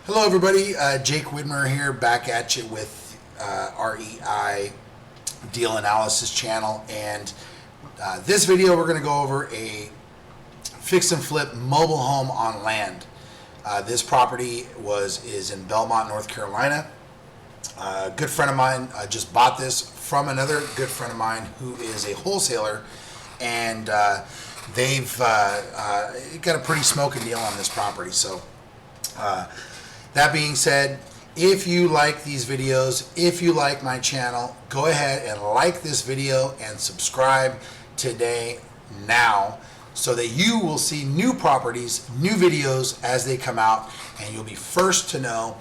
Hello everybody, Jake Widmer here, back at you with REI Deal Analysis channel, and this video we're going to go over a fix and flip mobile home on land. This property is in Belmont, North Carolina. A good friend of mine just bought this from another good friend of mine who is a wholesaler, and they've got a pretty smoking deal on this property. So that being said, if you like these videos, if you like my channel, go ahead and like this video and subscribe today, now, so that you will see new properties, new videos as they come out, and you'll be first to know,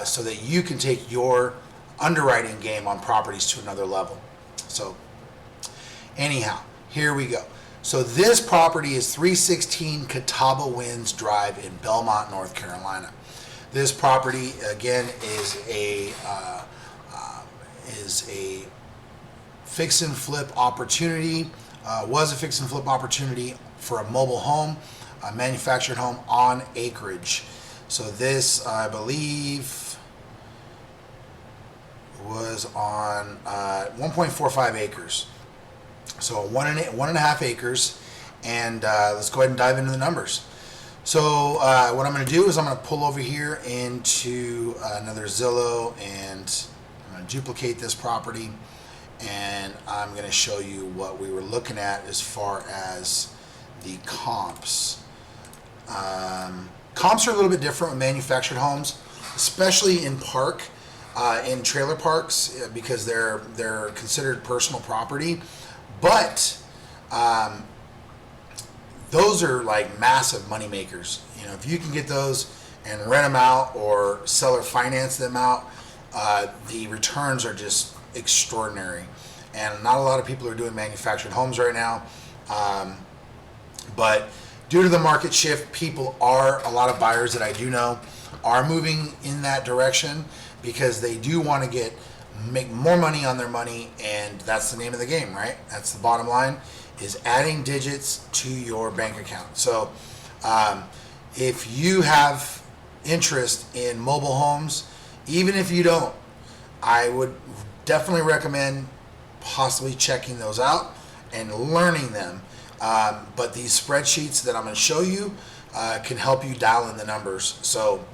so that you can take your underwriting game on properties to another level. So anyhow, here we go. So this property is 316 Catawba Winds Drive in Belmont, North Carolina. This property again is a fix and flip opportunity. Was a fix and flip opportunity for a mobile home, a manufactured home on acreage. So this, I believe, was on 1.45 acres. So one and a half acres, and let's go ahead and dive into the numbers. So what I'm going to do is I'm going to pull over here into another Zillow, and I'm going to duplicate this property, and I'm going to show you what we were looking at as far as the comps. Comps are a little bit different with manufactured homes, especially in trailer parks, because they're considered personal property. But those are like massive money makers. You know, if you can get those and rent them out or sell or finance them out, the returns are just extraordinary. And not a lot of people are doing manufactured homes right now. But due to the market shift, a lot of buyers that I do know are moving in that direction, because they do want to make more money on their money, and that's the name of the game, right? That's the bottom line, is adding digits to your bank account. So if you have interest in mobile homes, even if you don't, I would definitely recommend possibly checking those out and learning them. But these spreadsheets that I'm going to show you can help you dial in the numbers. So,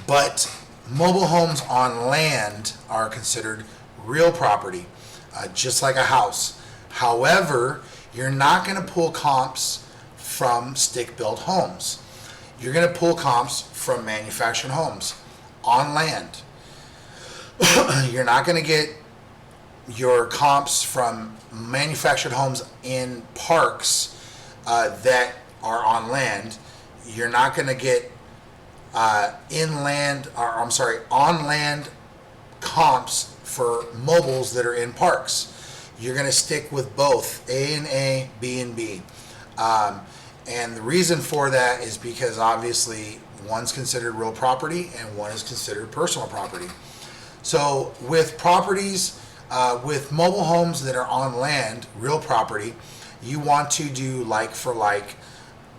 but mobile homes on land are considered real property, just like a house. However, you're not going to pull comps from stick-built homes. You're going to pull comps from manufactured homes on land. You're not going to get your comps from manufactured homes in parks that are on land. You're not going to get on land comps for mobiles that are in parks. You're going to stick with both A and A, B and B. And the reason for that is because obviously one's considered real property and one is considered personal property. So with properties, with mobile homes that are on land, real property, you want to do like for like,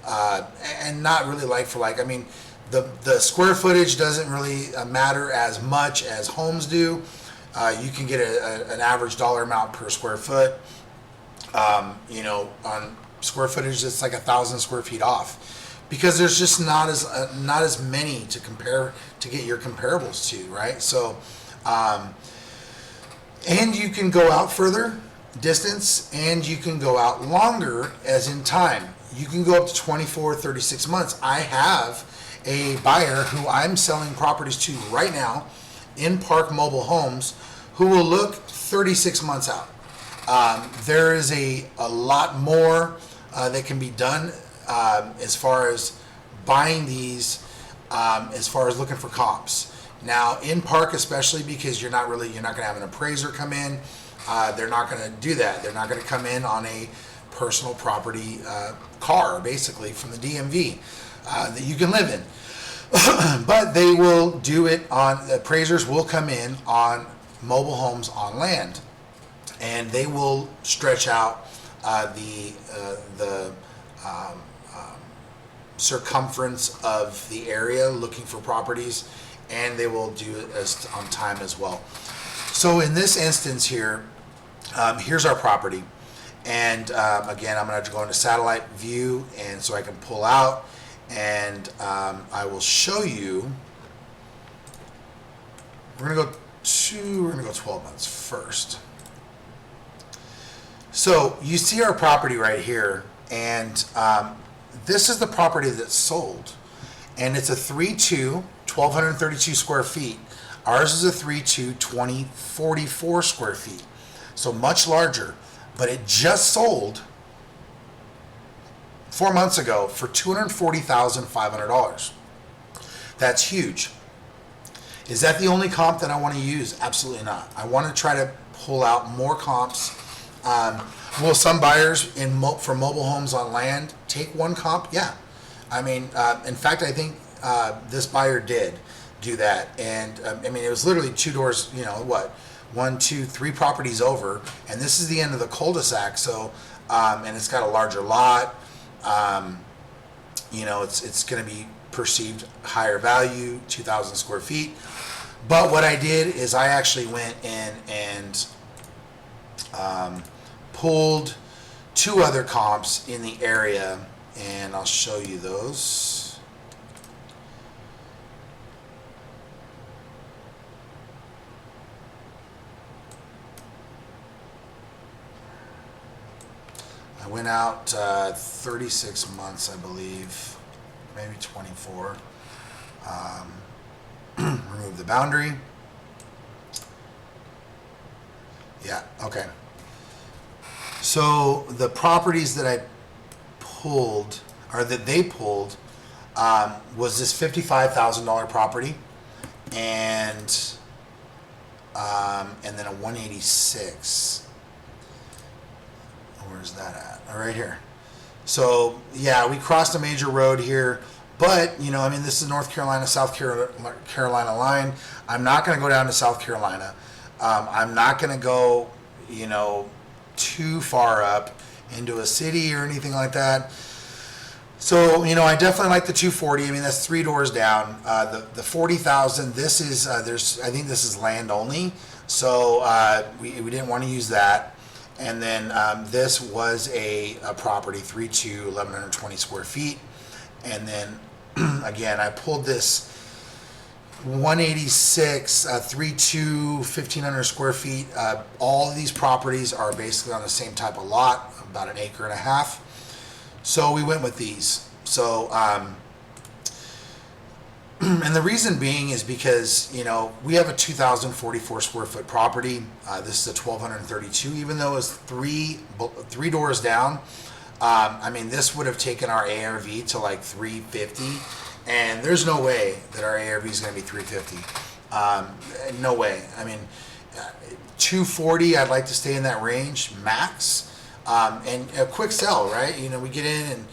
and not really like for like. I mean, the square footage doesn't really matter as much as homes do. You can get an average dollar amount per square foot. On square footage, it's like 1,000 square feet off, because there's just not as many to get your comparables to, right? So, and you can go out further distance, and you can go out longer, as in time. You can go up to 24, 36 months. I have a buyer who I'm selling properties to right now in park mobile homes who will look 36 months out. There is a lot more that can be done as far as buying these, as far as looking for comps. Now in park, especially because you're not going to have an appraiser come in. They're not going to do that. They're not going to come in on a personal property car, basically from the DMV that you can live in. But they will do it the appraisers will come in on mobile homes on land, and they will stretch out circumference of the area looking for properties, and they will do it as on time as well. So in this instance here, here's our property. And again, I'm going to go into satellite view, and so I can pull out, and I will show you. We're going to go 12 months first. So you see our property right here, and this is the property that's sold, and it's a 3.2, 1,232 square feet. Ours is a 3.2, 2,044 square feet, so much larger. But it just sold 4 months ago for $240,500. That's huge. Is that the only comp that I want to use? Absolutely not. I want to try to pull out more comps. Will some buyers for mobile homes on land take one comp? Yeah. I mean, in fact, I think this buyer did do that. And I mean, it was literally 2 doors, 1, 2, 3 properties over, and this is the end of the cul-de-sac. So, and it's got a larger lot. It's going to be perceived higher value, 2,000 square feet. But what I did is I actually went in and pulled 2 other comps in the area, and I'll show you those. I went out 36 months, I believe, maybe 24. Remove the boundary. Yeah, okay. So the properties that I pulled, or that they pulled, was this $55,000 property, and then a 186. Where's that at? Right here. So yeah, we crossed a major road here, but I mean, this is North Carolina, South Carolina line. I'm not going to go down to South Carolina. I'm not going to go, too far up into a city or anything like that. So, I definitely like the 240. I mean, that's 3 doors down. The 40,000. This is I think this is land only. So we didn't want to use that. And then this was a property, 3.2, 1,120 square feet. And then, again, I pulled this 186, 3.2, 1,500 square feet. All of these properties are basically on the same type of lot, about 1.5 acres. So we went with these. So, and the reason being is because, we have a 2,044 square foot property. This is a 1,232, even though it's three doors down. I mean, this would have taken our ARV to like 350, and there's no way that our ARV is going to be 350. No way. I mean, 240, I'd like to stay in that range max. And a quick sell, right? We get in and,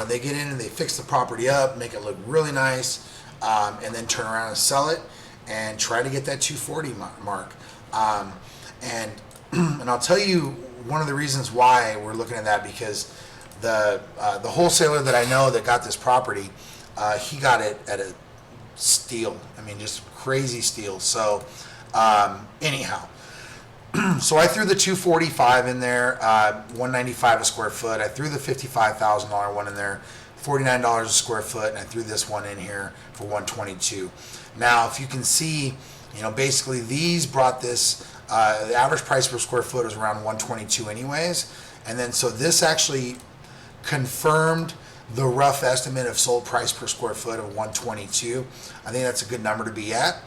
they get in and they fix the property up, make it look really nice. And then turn around and sell it and try to get that 240 mark. And I'll tell you one of the reasons why we're looking at that, because the wholesaler that I know that got this property, he got it at a steal. I mean, just crazy steal. So anyhow, so I threw the 245 in there, 195 a square foot. I threw the $55,000 one in there, $49 a square foot, and I threw this one in here for 122. Now, if you can see, basically these brought this, the average price per square foot was around 122 anyways. And then, so this actually confirmed the rough estimate of sold price per square foot of 122. I think that's a good number to be at.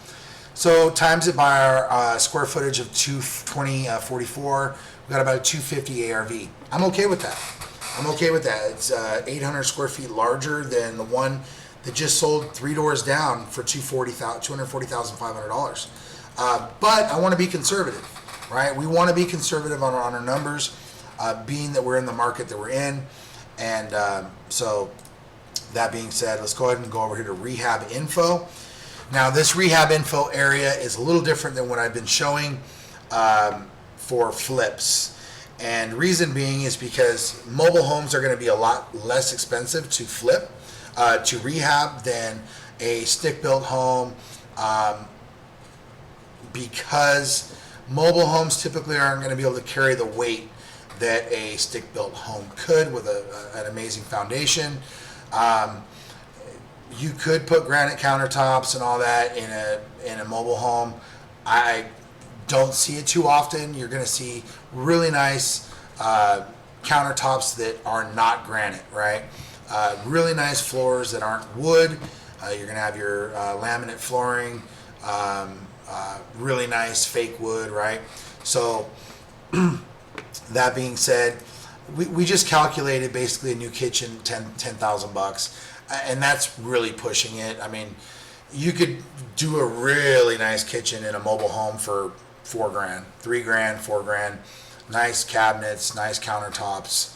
So times it by our square footage of 22044, we got about a 250 ARV. I'm okay with that. It's 800 square feet larger than the one that just sold 3 doors down for $240,500. But I want to be conservative, right? We want to be conservative on our numbers, being that we're in the market that we're in. And so that being said, let's go ahead and go over here to rehab info. Now, this rehab info area is a little different than what I've been showing for flips. And reason being is because mobile homes are going to be a lot less expensive to flip. to rehab than a stick-built home, because mobile homes typically aren't going to be able to carry the weight that a stick-built home could with an amazing foundation. You could put granite countertops and all that in a mobile home. I don't see it too often. You're going to see really nice countertops that are not granite, right? Really nice floors that aren't wood. You're going to have your laminate flooring, really nice fake wood, right? So that being said, we just calculated basically a new kitchen, $10,000, and that's really pushing it. I mean, you could do a really nice kitchen in a mobile home for $4,000, $3,000, $4,000. Nice cabinets, nice countertops,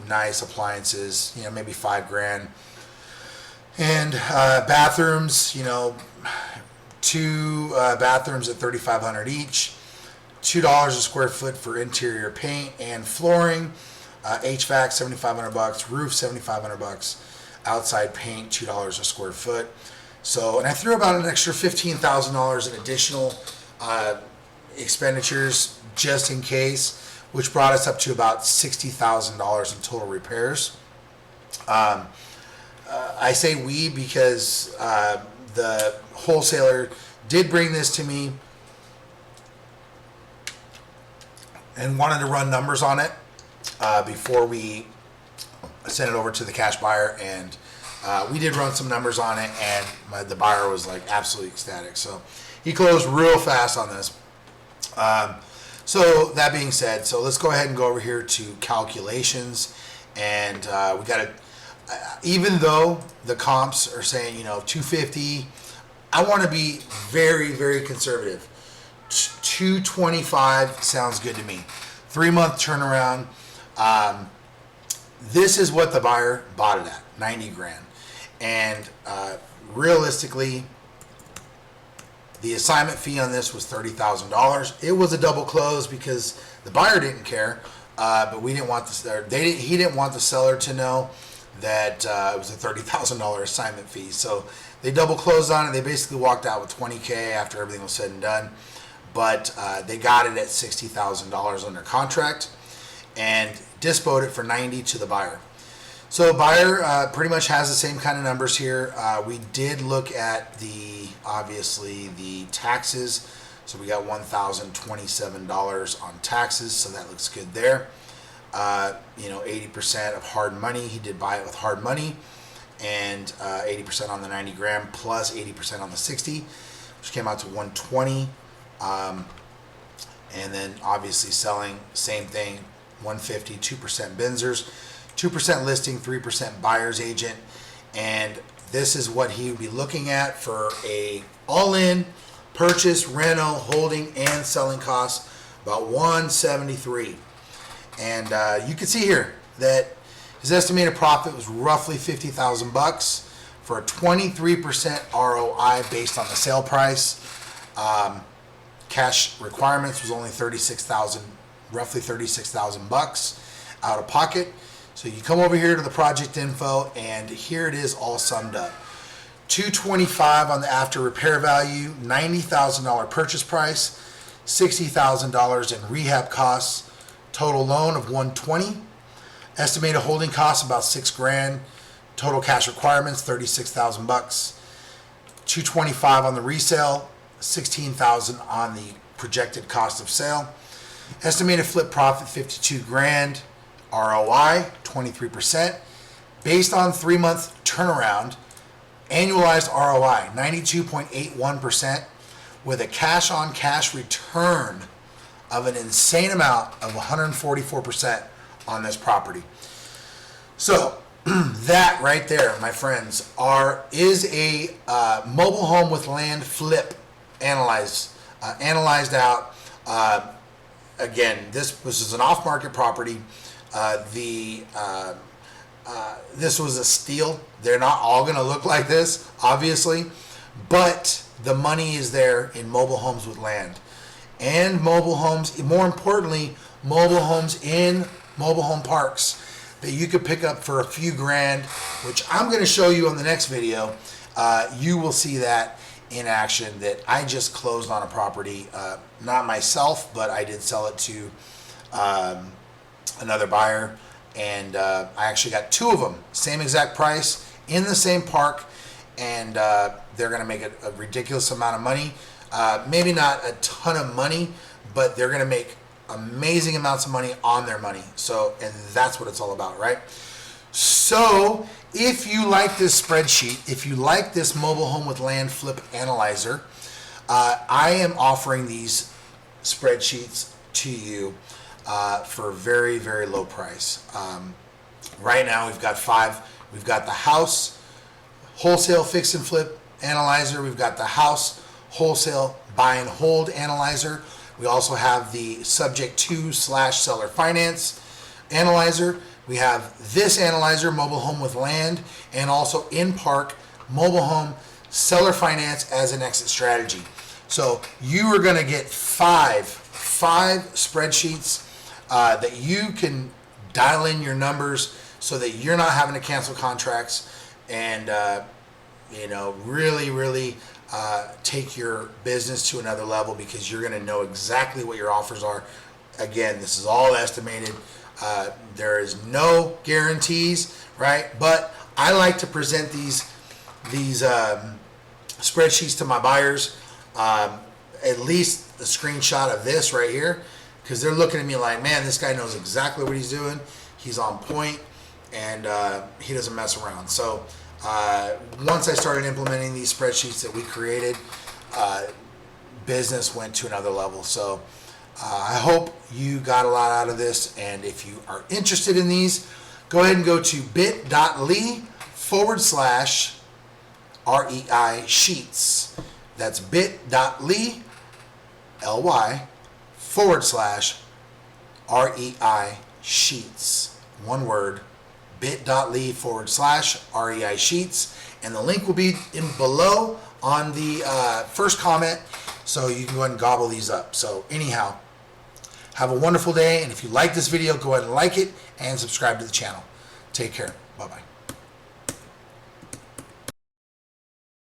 nice appliances. Maybe $5,000. And bathrooms, two bathrooms at $3,500 each. $2 a square foot for interior paint and flooring. HVAC $7,500, roof $7,500, outside paint $2 a square foot. So, and I threw about an extra $15,000 in additional expenditures just in case, which brought us up to about $60,000 in total repairs. I say we because the wholesaler did bring this to me and wanted to run numbers on it before we sent it over to the cash buyer, and we did run some numbers on it, and the buyer was like absolutely ecstatic. So he closed real fast on this. So that being said, so let's go ahead and go over here to calculations, and we got to, even though the comps are saying 250, I want to be very, very conservative. 225 sounds good to me. 3-month turnaround. This is what the buyer bought it at, $90,000, and realistically, the assignment fee on this was $30,000. It was a double close because the buyer didn't care, but we didn't want he didn't want the seller to know that it was a $30,000 assignment fee. So they double closed on it. They basically walked out with $20,000 after everything was said and done. But they got it at $60,000 under contract and dispoed it for $90,000 to the buyer. So buyer pretty much has the same kind of numbers here. We did look at obviously the taxes. So we got $1,027 on taxes. So that looks good there. 80% of hard money. He did buy it with hard money, and 80% on the $90,000 plus 80% on the 60, which came out to $120. And then obviously selling, same thing, $150, 2% Benzers, 2% listing, 3% buyer's agent. And this is what he would be looking at for a all-in purchase, reno, holding, and selling costs, about $173. And you can see here that his estimated profit was roughly $50,000 for a 23% ROI based on the sale price. Cash requirements was only $36,000, roughly $36,000 out of pocket. So you come over here to the project info, and here it is all summed up. $225 on the after repair value, $90,000 purchase price, $60,000 in rehab costs, total loan of $120, estimated holding costs about $6,000, total cash requirements $36,000, $225 on the resale, $16,000 on the projected cost of sale, estimated flip profit $52,000, ROI 23%, based on 3-month turnaround, annualized ROI 92.81%, with a cash on cash return of an insane amount of 144% on this property. So that right there, my friends, is a mobile home with land flip analyzed out. Again, this is an off-market property. This was a steal. They're not all going to look like this, obviously, but the money is there in mobile homes with land, and mobile homes, more importantly, mobile homes in mobile home parks. that you could pick up for a few grand, which I'm going to show you on the next video. You will see that in action, that I just closed on a property, not myself, but I did sell it to another buyer, and I actually got 2 of them, same exact price, in the same park, and they're going to make a ridiculous amount of money. Maybe not a ton of money, but they're going to make amazing amounts of money on their money. So, and that's what it's all about, right? So if you like this spreadsheet, if you like this mobile home with land flip analyzer, I am offering these spreadsheets to you for a very, very low price. Right now we've got 5. We've got the house wholesale fix and flip analyzer. We've got the house wholesale buy and hold analyzer. We also have the subject to / seller finance analyzer. We have this analyzer, mobile home with land, and also in park mobile home seller finance as an exit strategy. So you are going to get five spreadsheets that you can dial in your numbers so that you're not having to cancel contracts, and really take your business to another level, because you're going to know exactly what your offers are. Again, this is all estimated. There is no guarantees, right? But I like to present these spreadsheets to my buyers, at least a screenshot of this right here, because they're looking at me like, man, this guy knows exactly what he's doing. He's on point, and he doesn't mess around. So once I started implementing these spreadsheets that we created, business went to another level. So I hope you got a lot out of this, and if you are interested in these, go ahead and go to bit.ly/REI sheets. That's bit.ly/REI sheets. One word, bit.ly/REI sheets, and the link will be in below on the first comment, so you can go ahead and gobble these up. So anyhow, have a wonderful day, and if you like this video, go ahead and like it and subscribe to the channel. Take care. Bye-bye.